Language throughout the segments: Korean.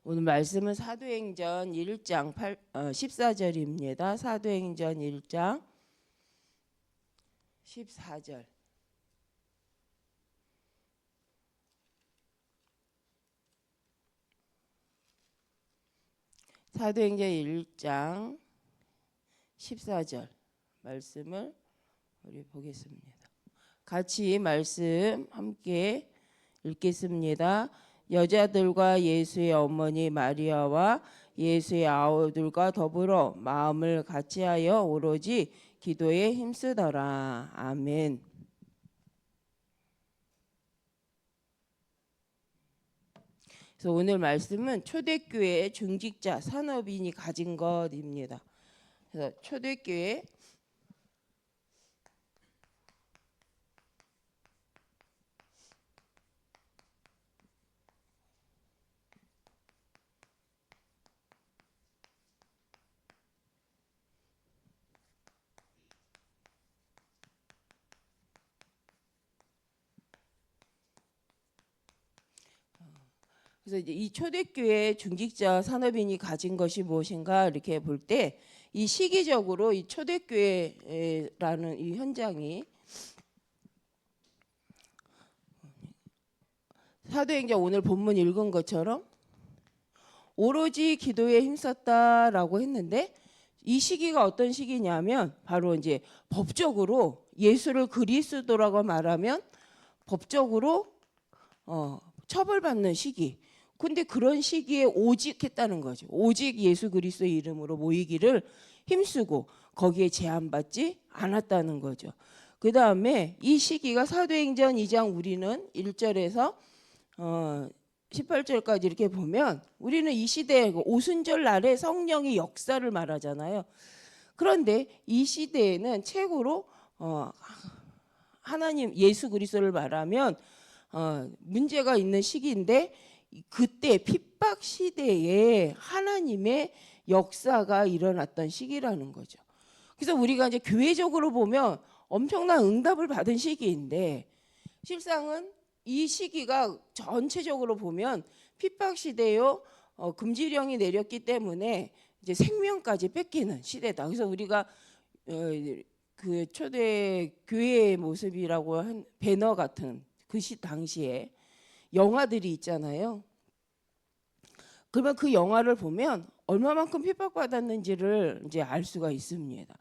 오늘 말씀은 사도행전 1장 14절입니다. 사도행전 1장 14절. 사도행전 1장 14절 말씀을 우리 보겠습니다. 같이 말씀 함께 읽겠습니다. 여자들과 예수의 어머니 마리아와 예수의 아우들과 더불어 마음을 같이하여 오로지 기도에 힘쓰더라. 아멘. 그래서 오늘 말씀은 초대교회의 중직자 산업인이 가진 것입니다. 그래서 초대교회 그래서 이제 이 초대교회 중직자 산업인이 가진 것이 무엇인가 이렇게 볼 때 이 시기적으로 이 초대교회라는 이 현장이 사도행전 오늘 본문 읽은 것처럼 오로지 기도에 힘썼다라고 했는데 이 시기가 어떤 시기냐면 바로 이제 법적으로 예수를 그리스도라고 말하면 법적으로 처벌받는 시기. 근데 그런 시기에 오직 했다는 거죠. 오직 예수 그리스도의 이름으로 모이기를 힘쓰고 거기에 제한받지 않았다는 거죠. 그 다음에 이 시기가 사도행전 2장 우리는 1절에서 18절까지 이렇게 보면 우리는 이 시대에 오순절 날에 성령의 역사를 말하잖아요. 그런데 이 시대에는 최고로 하나님 예수 그리스도를 말하면 문제가 있는 시기인데 그때 핍박 시대에 하나님의 역사가 일어났던 시기라는 거죠. 그래서 우리가 이제 교회적으로 보면 엄청난 응답을 받은 시기인데 실상은 이 시기가 전체적으로 보면 핍박 시대요 금지령이 내렸기 때문에 이제 생명까지 뺏기는 시대다. 그래서 우리가 그 초대 교회의 모습이라고 한 배너 같은 그 당시에 영화들이 있잖아요. 그러면 그 영화를 보면 얼마만큼 핍박받았는지를 이제 알 수가 있습니다.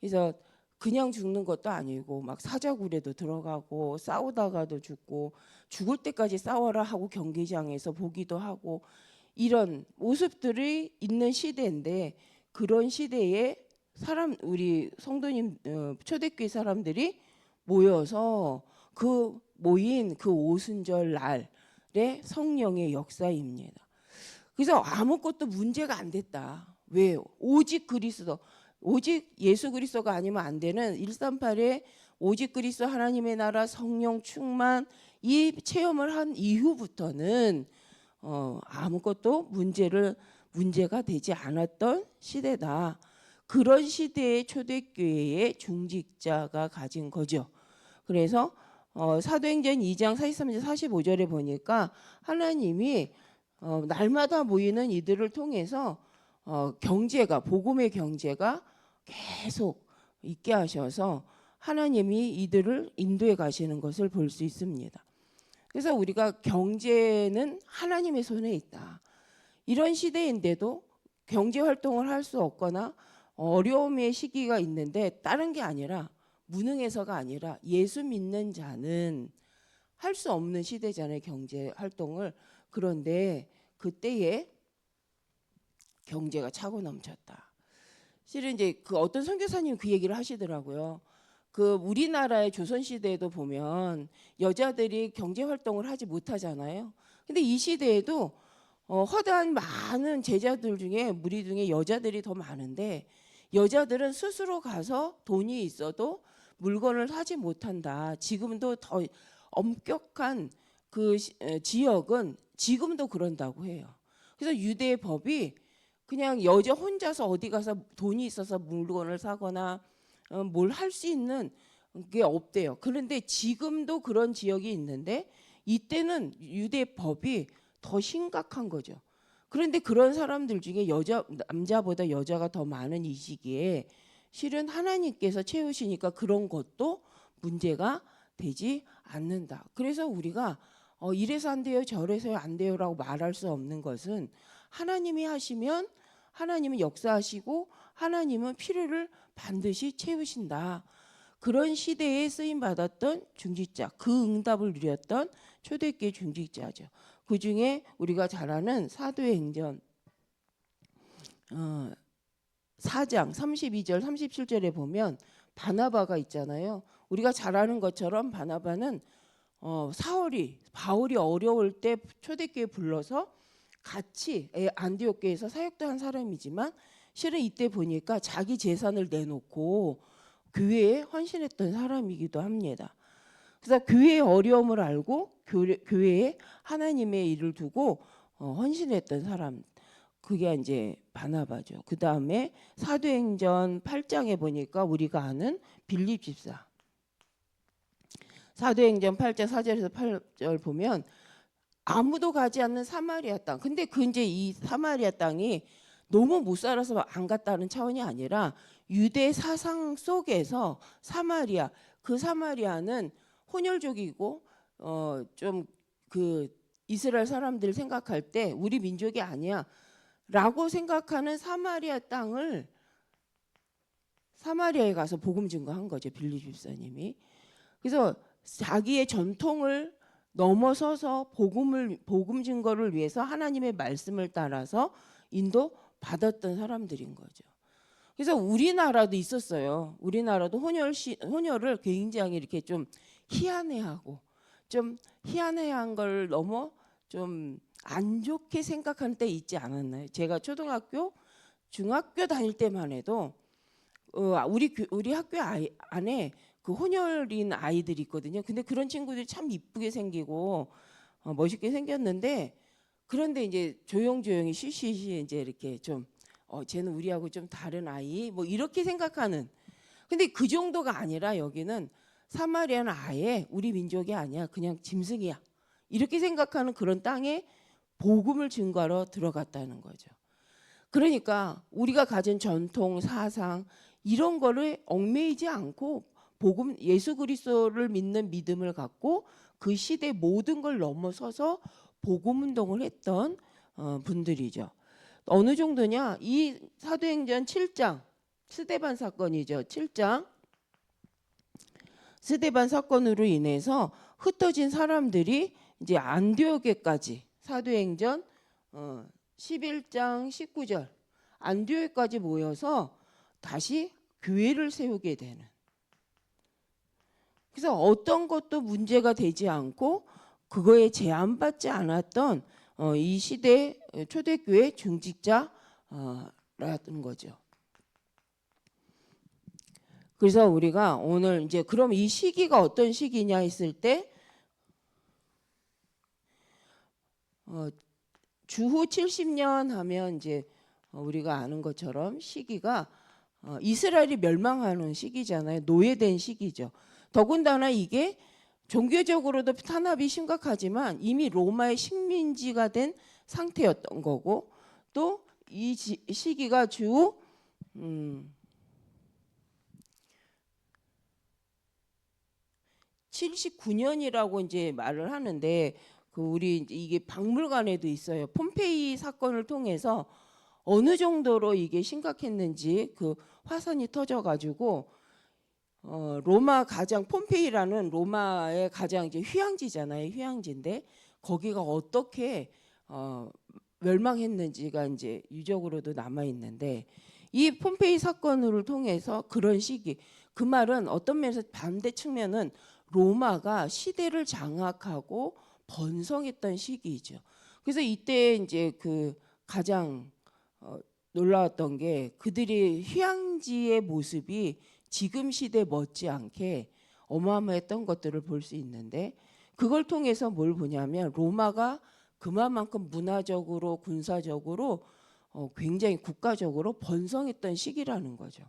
그래서 그냥 죽는 것도 아니고 막 사자굴에도 들어가고 싸우다가도 죽고 죽을 때까지 싸워라 하고 경기장에서 보기도 하고 이런 모습들이 있는 시대인데 그런 시대에 우리 성도님 초대교회 사람들이 모여서 그 모인 그 오순절 날의 성령의 역사입니다. 그래서 아무것도 문제가 안 됐다. 왜요? 오직 그리스도, 오직 예수 그리스도가 아니면 안 되는 138의 오직 그리스도 하나님의 나라 성령 충만 이 체험을 한 이후부터는 아무것도 문제가 되지 않았던 시대다. 그런 시대의 초대교회의 중직자가 가진 거죠. 그래서 사도행전 2장 43절 45절에 보니까 하나님이 날마다 모이는 이들을 통해서 경제가 복음의 경제가 계속 있게 하셔서 하나님이 이들을 인도해 가시는 것을 볼 수 있습니다. 그래서 우리가 경제는 하나님의 손에 있다. 이런 시대인데도 경제 활동을 할 수 없거나 어려움의 시기가 있는데 다른 게 아니라 무능해서가 아니라 예수 믿는 자는 할 수 없는 시대잖아요. 경제 활동을. 그런데 그때에 경제가 차고 넘쳤다. 실은 이제 그 어떤 선교사님 그 얘기를 하시더라고요. 그 우리나라의 조선 시대에도 보면 여자들이 경제 활동을 하지 못하잖아요. 근데 이 시대에도 허다한 많은 제자들 중에 무리 중에 여자들이 더 많은데 여자들은 스스로 가서 돈이 있어도 물건을 사지 못한다. 지금도 더 엄격한 그 지역은 지금도 그런다고 해요. 그래서 유대 법이 그냥 여자 혼자서 어디 가서 돈이 있어서 물건을 사거나 뭘 할 수 있는 게 없대요. 그런데 지금도 그런 지역이 있는데 이때는 유대 법이 더 심각한 거죠. 그런데 그런 사람들 중에 남자보다 여자가 더 많은 이 시기에 실은 하나님께서 채우시니까 그런 것도 문제가 되지 않는다. 그래서 우리가 이래서 안 돼요, 저래서 안 돼요라고 말할 수 없는 것은 하나님이 하시면 하나님은 역사하시고 하나님은 필요를 반드시 채우신다. 그런 시대에 쓰임 받았던 중직자, 그 응답을 누렸던 초대교회 중직자죠. 그 중에 우리가 잘 아는 사도행전 4장 32절 37절에 보면 바나바가 있잖아요. 우리가 잘 아는 것처럼 바나바는 바울이 어려울 때 초대교회 불러서 같이 안디옥 교회에서 사역도 한 사람이지만 실은 이때 보니까 자기 재산을 내놓고 교회에 헌신했던 사람이기도 합니다. 그래서 교회의 어려움을 알고 교회에 하나님의 일을 두고 헌신했던 사람, 그게 이제 바나바죠. 그 다음에 사도행전 8장에 보니까 우리가 아는 빌립 집사. 사도행전 8장 4절에서 8절 보면 아무도 가지 않는 사마리아 땅. 근데 이제 이 사마리아 땅이 너무 못 살아서 안 갔다는 차원이 아니라 유대 사상 속에서 그 사마리아는 혼혈족이고 좀 그 이스라엘 사람들 생각할 때 우리 민족이 아니야 라고 생각하는 사마리아 땅을 사마리아에 가서 복음 증거한 거죠. 빌립 집사님이. 그래서 자기의 전통을 넘어서서 복음 증거를 위해서 하나님의 말씀을 따라서 인도 받았던 사람들인 거죠. 그래서 우리나라도 있었어요. 우리나라도 혼혈을 굉장히 이렇게 좀 희한해하고 좀 희한해한 걸 넘어 좀 안 좋게 생각하는 때 있지 않았나요? 제가 초등학교, 중학교 다닐 때만 해도 우리 학교 안에 그 혼혈인 아이들이 있거든요. 근데 그런 친구들이 참 이쁘게 생기고 멋있게 생겼는데 그런데 이제 조용히 쉬쉬쉬 이제 이렇게 좀 쟤는 우리하고 좀 다른 아이 뭐 이렇게 생각하는. 근데 그 정도가 아니라 여기는 사마리아는 아예 우리 민족이 아니야. 그냥 짐승이야. 이렇게 생각하는 그런 땅에 복음을 증거하러 들어갔다는 거죠. 그러니까 우리가 가진 전통, 사상 이런 거를 얽매이지 않고 복음 예수 그리스도를 믿는 믿음을 갖고 그 시대 모든 걸 넘어서서 복음 운동을 했던 분들이죠. 어느 정도냐? 이 사도행전 7장 스데반 사건이죠. 7장 스데반 사건으로 인해서 흩어진 사람들이 이제 안디옥에까지 사도행전 11장 19절 안디옥에까지 모여서 다시 교회를 세우게 되는. 그래서 어떤 것도 문제가 되지 않고 그거에 제한받지 않았던 이 시대 초대교회 중직자라는 거죠. 그래서 우리가 오늘 이제 그럼 이 시기가 어떤 시기냐 했을 때 주후 70년 하면 이제 우리가 아는 것처럼 시기가 이스라엘이 멸망하는 시기잖아요. 노예된 시기죠. 더군다나 이게 종교적으로도 탄압이 심각하지만 이미 로마의 식민지가 된 상태였던 거고 또 이 시기가 주 79년이라고 이제 말을 하는데 그 우리 이게 박물관에도 있어요. 폼페이 사건을 통해서 어느 정도로 이게 심각했는지 그 화산이 터져가지고 폼페이라는 로마의 가장 이제 휴양지잖아요. 휴양지인데 거기가 어떻게 멸망했는지가 이제 유적으로도 남아 있는데 이 폼페이 사건을 통해서 그런 시기 그 말은 어떤 면에서 반대 측면은 로마가 시대를 장악하고 번성했던 시기이죠. 그래서 이때 이제 그 가장 놀라웠던 게 그들이 휴양지의 모습이 지금 시대 못지않게 어마어마했던 것들을 볼 수 있는데 그걸 통해서 뭘 보냐면 로마가 그만큼 문화적으로 군사적으로 굉장히 국가적으로 번성했던 시기라는 거죠.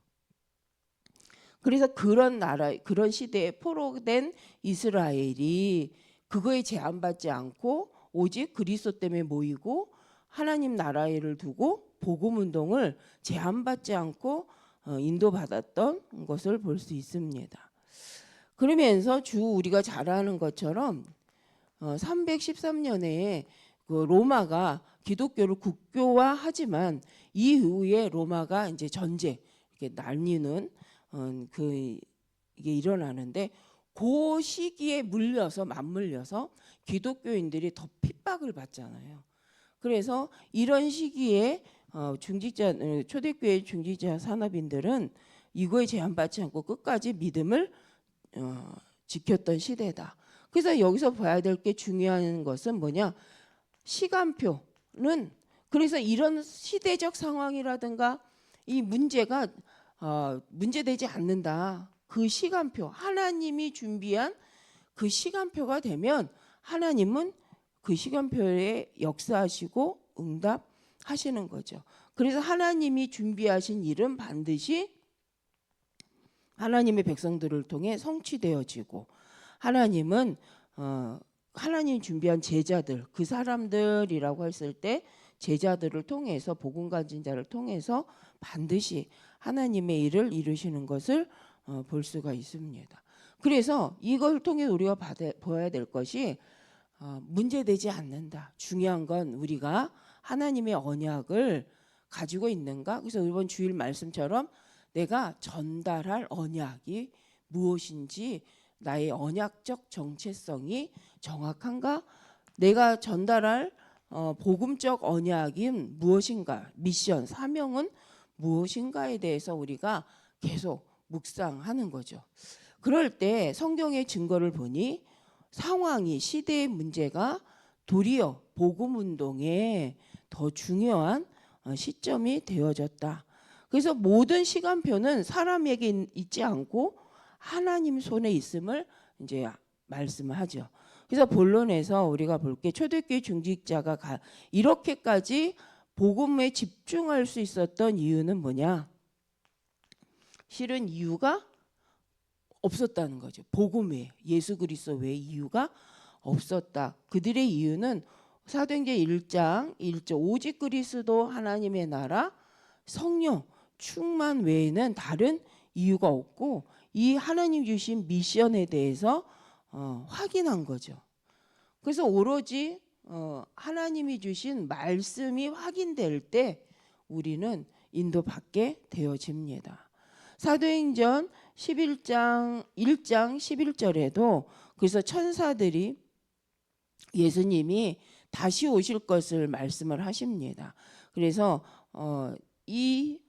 그래서 그런 시대에 포로된 이스라엘이 그거에 제한받지 않고 오직 그리스도 때문에 모이고 하나님 나라를 두고 복음 운동을 제한받지 않고 인도받았던 것을 볼 수 있습니다. 그러면서 우리가 잘 아는 것처럼 313년에 그 로마가 기독교를 국교화하지만 이후에 로마가 이제 전쟁 이렇게 나뉘는 이게 일어나는데 그 시기에 맞물려서 기독교인들이 더 핍박을 받잖아요. 그래서 이런 시기에 초대교회 중직자 산업인들은 이거에 제한받지 않고 끝까지 믿음을 지켰던 시대다. 그래서 여기서 봐야 될 게 중요한 것은 뭐냐? 시간표는 그래서 이런 시대적 상황이라든가 이 문제가 문제되지 않는다. 그 시간표, 하나님이 준비한 그 시간표가 되면 하나님은 그 시간표에 역사하시고 응답하시는 거죠. 그래서 하나님이 준비하신 일은 반드시 하나님의 백성들을 통해 성취되어지고 하나님은 하나님 준비한 제자들, 그 사람들이라고 했을 때 제자들을 통해서 복음 가진 자를 통해서 반드시 하나님의 일을 이루시는 것을 볼 수가 있습니다. 그래서 이걸 통해 우리가 봐야 될 것이 문제되지 않는다. 중요한 건 우리가 하나님의 언약을 가지고 있는가. 그래서 이번 주일 말씀처럼 내가 전달할 언약이 무엇인지 나의 언약적 정체성이 정확한가? 내가 전달할 복음적 언약인 무엇인가? 미션, 사명은 무엇인가에 대해서 우리가 계속 묵상하는 거죠. 그럴 때 성경의 증거를 보니 상황이 시대의 문제가 도리어 복음 운동에 더 중요한 시점이 되어졌다. 그래서 모든 시간표는 사람에게 있지 않고 하나님 손에 있음을 이제 말씀을 하죠. 그래서 본론에서 우리가 볼 게 초대교회 중직자가 이렇게까지 복음에 집중할 수 있었던 이유는 뭐냐? 실은 이유가 없었다는 거죠. 복음 외에, 예수 그리스도 외에 이유가 없었다. 그들의 이유는 사도행전 1장 1절 오직 그리스도 하나님의 나라 성령 충만 외에는 다른 이유가 없고 이 하나님 주신 미션에 대해서 확인한 거죠. 그래서 오로지 하나님이 주신 말씀이 확인될 때 우리는 인도받게 되어집니다. 사도행전 11장 1장 11절에도 그래서 천사들이 예수님이 다시 오실 것을 말씀을 하십니다. 그래서 이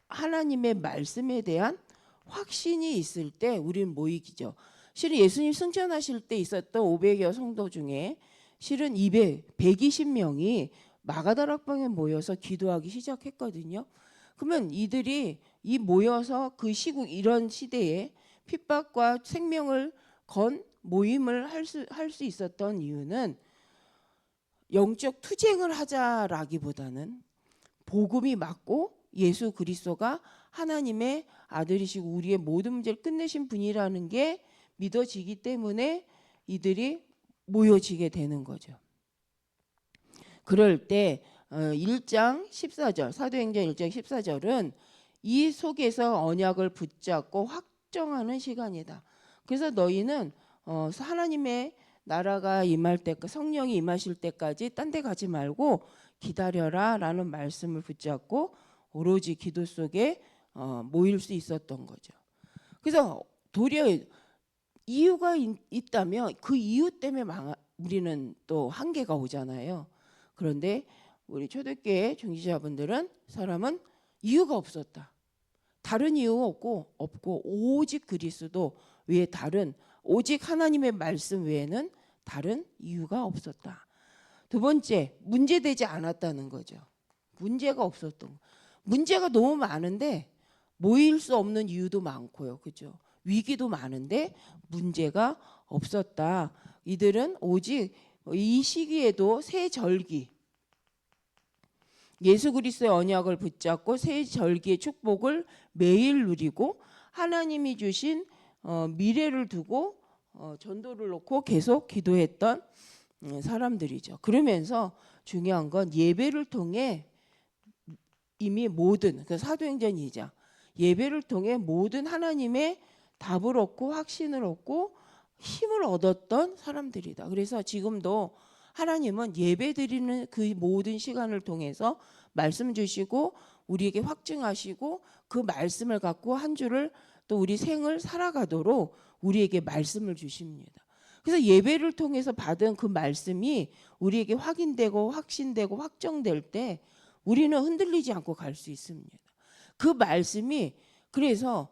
하나님의 말씀에 대한 확신이 있을 때 우리는 모이기죠. 실은 예수님 승천하실 때 있었던 500여 성도 중에 실은 120명이 마가다락방에 모여서 기도하기 시작했거든요. 그러면 이들이 모여서 그 시국 이런 시대에 핍박과 생명을 건 모임을 할 수 있었던 이유는 영적 투쟁을 하자라기보다는 복음이 맞고 예수 그리스도가 하나님의 아들이시고 우리의 모든 문제를 끝내신 분이라는 게 믿어지기 때문에 이들이 모여지게 되는 거죠. 그럴 때 1장 14절 사도행전 1장 14절은 이 속에서 언약을 붙잡고 확정하는 시간이다. 그래서 너희는 하나님의 나라가 임할 때 성령이 임하실 때까지 딴 데 가지 말고 기다려라 라는 말씀을 붙잡고 오로지 기도 속에 모일 수 있었던 거죠. 그래서 도리어 이유가 있다면 그 이유 때문에 우리는 또 한계가 오잖아요. 그런데 우리 초대교회 중직자분들은 사람은 이유가 없었다. 다른 이유가 없고 오직 그리스도 외에 오직 하나님의 말씀 외에는 다른 이유가 없었다. 두 번째, 문제되지 않았다는 거죠. 문제가 없었던. 문제가 너무 많은데 모일 수 없는 이유도 많고요. 그죠? 위기도 많은데 문제가 없었다. 이들은 오직 이 시기에도 새 절기 예수 그리스도의 언약을 붙잡고 새 절기의 축복을 매일 누리고 하나님이 주신 미래를 두고 전도를 놓고 계속 기도했던 사람들이죠. 그러면서 중요한 건 예배를 통해 이미 모든 그 사도행전 2장 예배를 통해 모든 하나님의 답을 얻고 확신을 얻고 힘을 얻었던 사람들이다. 그래서 지금도 하나님은 예배 드리는 그 모든 시간을 통해서 말씀 주시고 우리에게 확증하시고 그 말씀을 갖고 한 주를 또 우리 생을 살아가도록 우리에게 말씀을 주십니다. 그래서 예배를 통해서 받은 그 말씀이 우리에게 확인되고 확신되고 확정될 때 우리는 흔들리지 않고 갈 수 있습니다. 그 말씀이 그래서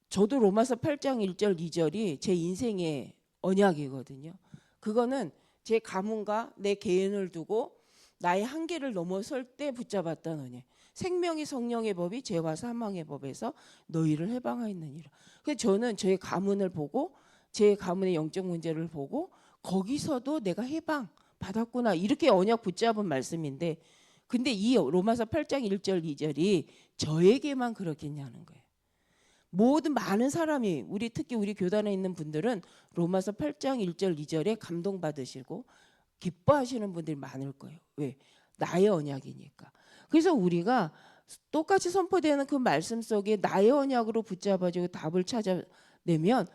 저도 로마서 8장 1절 2절이 제 인생의 언약이거든요. 그거는 제 가문과 내 개인을 두고 나의 한계를 넘어설 때 붙잡았던 언약. 생명이 성령의 법이 죄와 사망의 법에서 너희를 해방하였느니라. 그래서 저는 제 가문을 보고 제 가문의 영적 문제를 보고 거기서도 내가 해방 받았구나 이렇게 언약 붙잡은 말씀인데 근데 이 로마서 8장 1절 2절이 저에게만 그렇겠냐는 거예요. 모든 많은 사람이 특히 우리 교단에 있는 분들은 로마서 8장 1절 2절에 감동받으시고 기뻐하시는 분들이 많을 거예요. 왜? 나의 언약이니까. 그래서 우리가 똑같이 선포되는 그 말씀 속에 나의 언약으로 붙잡아지고 답을 찾아내면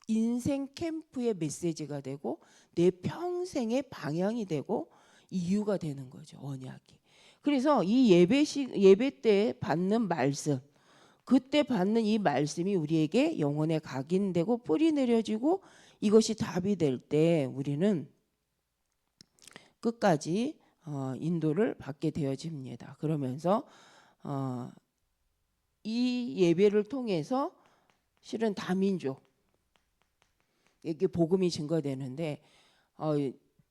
인생 캠프의 메시지가 되고 내 평생의 방향이 되고 이유가 되는 거죠. 언약이. 그래서 이 예배 때 받는 말씀 그때 받는 이 말씀이 우리에게 영혼에 각인되고 뿌리 내려지고 이것이 답이 될 때 우리는 끝까지 인도를 받게 되어집니다. 그러면서 이 예배를 통해서 실은 다민족에게 복음이 증거되는데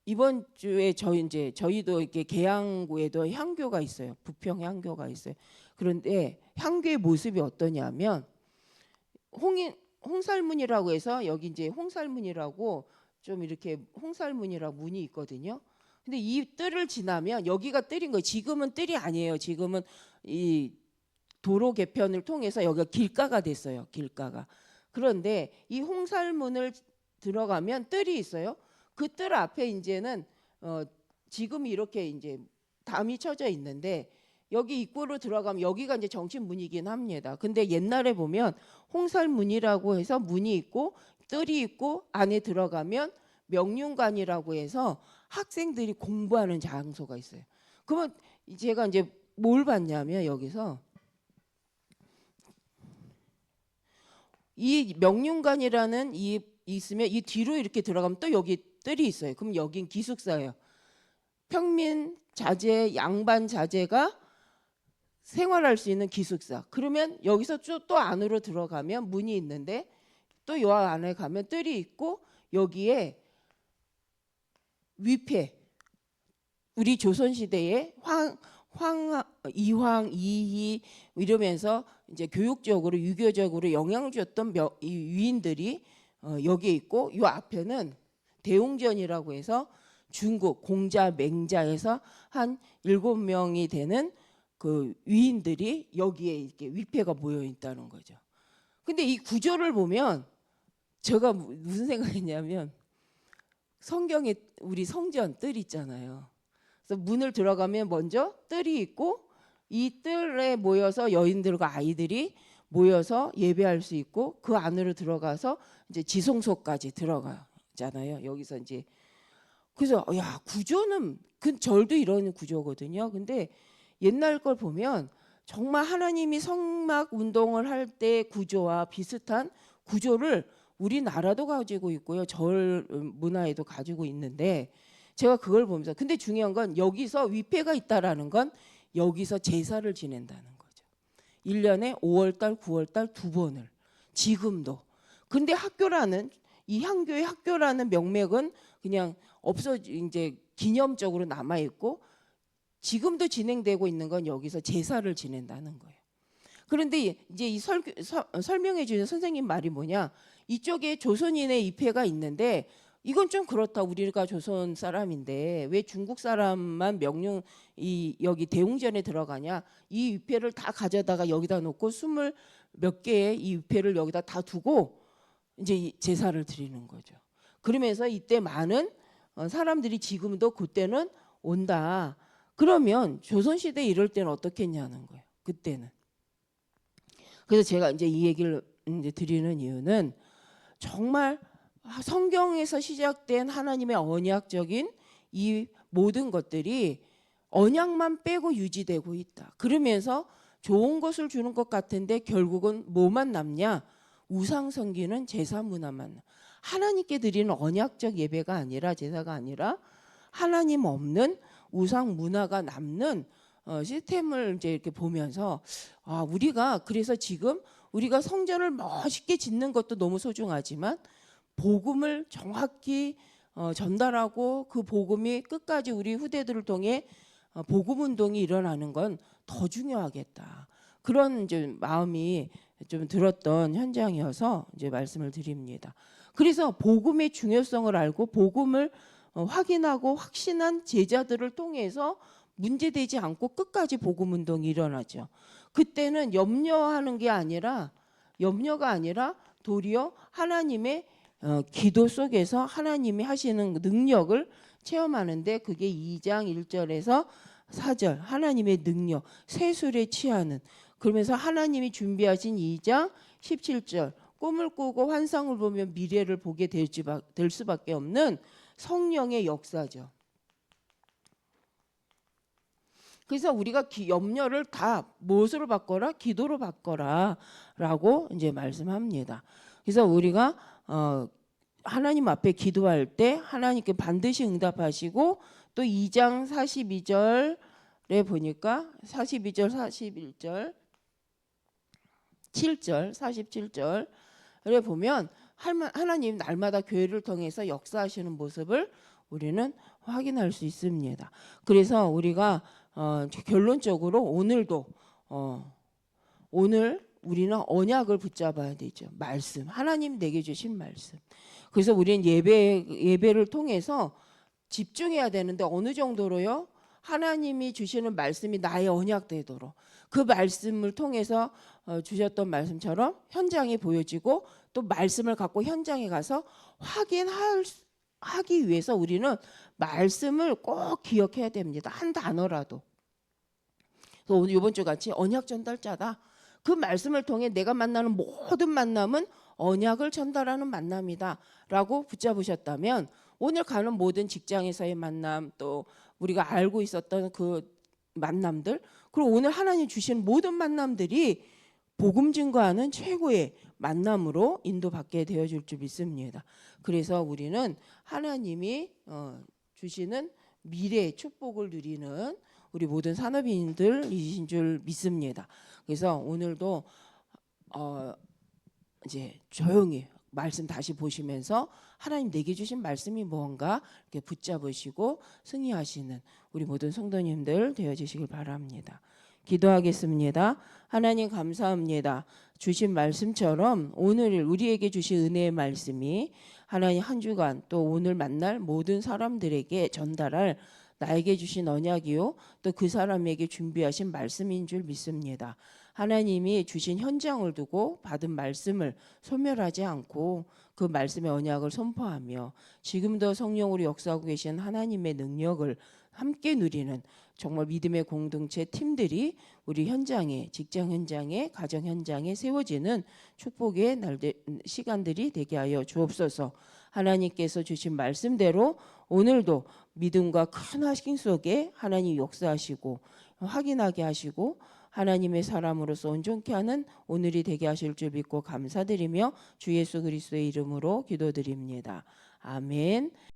이번 주에 저희도 이렇게 계양구에도 향교가 있어요. 부평 향교가 있어요. 그런데 향교의 모습이 어떠냐면 홍살문이라고 해서 여기 이제 홍살문이라고 좀 이렇게 홍살문이라고 문이 있거든요. 근데 이 뜰을 지나면 여기가 뜰인 거예요. 지금은 뜰이 아니에요. 지금은 이 도로 개편을 통해서 여기가 길가가 됐어요. 길가가. 그런데 이 홍살문을 들어가면 뜰이 있어요. 그 뜰 앞에 이제는 지금 이렇게 이제 담이 쳐져 있는데 여기 입구로 들어가면 여기가 이제 정신문이긴 합니다. 근데 옛날에 보면 홍살문이라고 해서 문이 있고 뜰이 있고 안에 들어가면 명륜관이라고 해서 학생들이 공부하는 장소가 있어요. 그러면 제가 이제 뭘 봤냐면 여기서 이 명륜관이라는 이 있으면 이 뒤로 이렇게 들어가면 또 여기 뜰이 있어요. 그럼 여긴 기숙사예요. 평민 자제, 양반 자제가 생활할 수 있는 기숙사. 그러면 여기서 또 안으로 들어가면 문이 있는데 또 요 안에 가면 뜰이 있고 여기에 위패 우리 조선시대에 이황, 이희 이러면서 이제 교육적으로 유교적으로 영향을 줬던 위인들이 여기에 있고 요 앞에는 대웅전이라고 해서 중국 공자 맹자에서 한 7명이 되는 그 위인들이 여기에 이렇게 위패가 모여 있다는 거죠. 근데 이 구조를 보면 제가 무슨 생각했냐면 성경에 우리 성전 뜰 있잖아요. 그래서 문을 들어가면 먼저 뜰이 있고 이 뜰에 모여서 여인들과 아이들이 모여서 예배할 수 있고 그 안으로 들어가서 이제 지성소까지 들어가잖아요. 여기서 이제 그래서 야 구조는 그 절도 이런 구조거든요. 근데 옛날 걸 보면 정말 하나님이 성막 운동을 할 때 구조와 비슷한 구조를 우리나라도 가지고 있고요. 절 문화에도 가지고 있는데 제가 그걸 보면서 근데 중요한 건 여기서 위패가 있다라는 건 여기서 제사를 지낸다는 거죠. 1년에 5월달, 9월달 2번을 지금도. 근데 학교라는 이 향교의 학교라는 명맥은 그냥 이제 기념적으로 남아 있고 지금도 진행되고 있는 건 여기서 제사를 지낸다는 거예요. 그런데 이제 이 설명해 주신 선생님 말이 뭐냐? 이쪽에 조선인의 입회가 있는데 이건 좀 그렇다. 우리가 조선 사람인데 왜 중국 사람만 여기 대웅전에 들어가냐? 이 입회를 다 가져다가 여기다 놓고 20몇 개의 이 입회를 여기다 다 두고 이제 제사를 드리는 거죠. 그러면서 이때 많은 사람들이 지금도 그때는 온다. 그러면 조선시대 이럴 때는 어떻게 했냐는 거예요. 그때는. 그래서 제가 이제 이 얘기를 이제 드리는 이유는 정말 성경에서 시작된 하나님의 언약적인 이 모든 것들이 언약만 빼고 유지되고 있다. 그러면서 좋은 것을 주는 것 같은데 결국은 뭐만 남냐? 우상 섬기는 제사 문화만. 하나님께 드리는 언약적 예배가 아니라 제사가 아니라 하나님 없는 우상 문화가 남는 시스템을 이제 이렇게 보면서 우리가 그래서 지금 우리가 성전을 멋있게 짓는 것도 너무 소중하지만 복음을 정확히 전달하고 그 복음이 끝까지 우리 후대들을 통해 복음 운동이 일어나는 건 더 중요하겠다. 그런 이제 마음이 좀 들었던 현장이어서 이제 말씀을 드립니다. 그래서 복음의 중요성을 알고 복음을 확인하고 확신한 제자들을 통해서 문제되지 않고 끝까지 복음 운동이 일어나죠. 그때는 염려가 아니라 도리어 하나님의 기도 속에서 하나님이 하시는 능력을 체험하는데 그게 2장 1절에서 4절 하나님의 능력 세술에 취하는 그러면서 하나님이 준비하신 2장 17절 꿈을 꾸고 환상을 보면 미래를 보게 될 수밖에 없는 성령의 역사죠. 그래서 우리가 염려를 다 무엇으로 바꿔라? 기도로 바꿔라라고 이제 말씀합니다. 그래서 우리가 하나님 앞에 기도할 때 하나님께 반드시 응답하시고 또 2장 42절에 보니까 42절, 41절, 7절, 47절에 보면 하나님 날마다 교회를 통해서 역사하시는 모습을 우리는 확인할 수 있습니다. 그래서 우리가 결론적으로 오늘도 오늘 우리는 언약을 붙잡아야 되죠. 말씀, 하나님 내게 주신 말씀. 그래서 우리는 예배를 통해서 집중해야 되는데 어느 정도로요? 하나님이 주시는 말씀이 나의 언약 되도록 그 말씀을 통해서 주셨던 말씀처럼 현장이 보여지고 또 말씀을 갖고 현장에 가서 하기 위해서 우리는 말씀을 꼭 기억해야 됩니다. 한 단어라도. 그래서 오늘 이번 주 같이 언약 전달자다. 그 말씀을 통해 내가 만나는 모든 만남은 언약을 전달하는 만남이다 라고 붙잡으셨다면 오늘 가는 모든 직장에서의 만남 또 우리가 알고 있었던 그 만남들 그리고 오늘 하나님 주신 모든 만남들이 복음 증거하는 최고의 만남으로 인도받게 되어질 줄 믿습니다. 그래서 우리는 하나님이 주시는 미래의 축복을 누리는 우리 모든 산업인들이신 줄 믿습니다. 그래서 오늘도 이제 조용히 말씀 다시 보시면서 하나님 내게 주신 말씀이 무언가 이렇게 붙잡으시고 승리하시는 우리 모든 성도님들 되어주시길 바랍니다. 기도하겠습니다. 하나님 감사합니다. 주신 말씀처럼 오늘 우리에게 주신 은혜의 말씀이 하나님 한 주간 또 오늘 만날 모든 사람들에게 전달할 나에게 주신 언약이요 또 그 사람에게 준비하신 말씀인 줄 믿습니다. 하나님이 주신 현장을 두고 받은 말씀을 소멸하지 않고 그 말씀의 언약을 선포하며 지금도 성령으로 역사하고 계신 하나님의 능력을 함께 누리는 정말 믿음의 공동체 팀들이 우리 현장에 직장 현장에 가정 현장에 세워지는 축복의 시간들이 되게 하여 주옵소서. 하나님께서 주신 말씀대로 오늘도 믿음과 큰 확신 속에 하나님 역사하시고 확인하게 하시고 하나님의 사람으로서 온전케 하는 오늘이 되게 하실 줄 믿고 감사드리며 주 예수 그리스도의 이름으로 기도드립니다. 아멘.